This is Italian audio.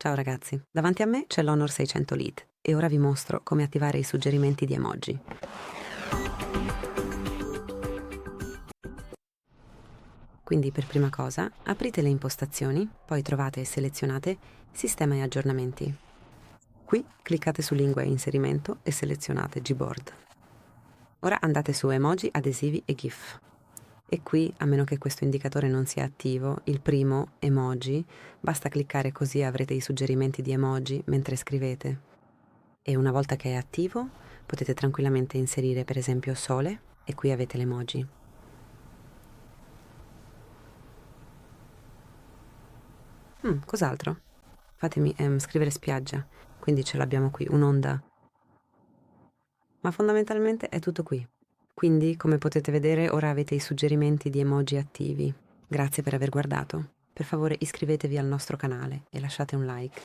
Ciao ragazzi, davanti a me c'è l'Honor 600 Lite e ora vi mostro come attivare i suggerimenti di emoji. Quindi per prima cosa aprite le impostazioni, poi trovate e selezionate Sistema e aggiornamenti. Qui cliccate su Lingua e inserimento e selezionate Gboard. Ora andate su Emoji, Adesivi e GIF. E qui, a meno che questo indicatore non sia attivo, il primo, emoji, basta cliccare così avrete i suggerimenti di emoji mentre scrivete. E una volta che è attivo, potete tranquillamente inserire per esempio sole e qui avete l'emoji. Cos'altro? Fatemi scrivere spiaggia, quindi ce l'abbiamo qui, un'onda. Ma fondamentalmente è tutto qui. Quindi, come potete vedere, ora avete i suggerimenti di emoji attivi. Grazie per aver guardato. Per favore iscrivetevi al nostro canale e lasciate un like.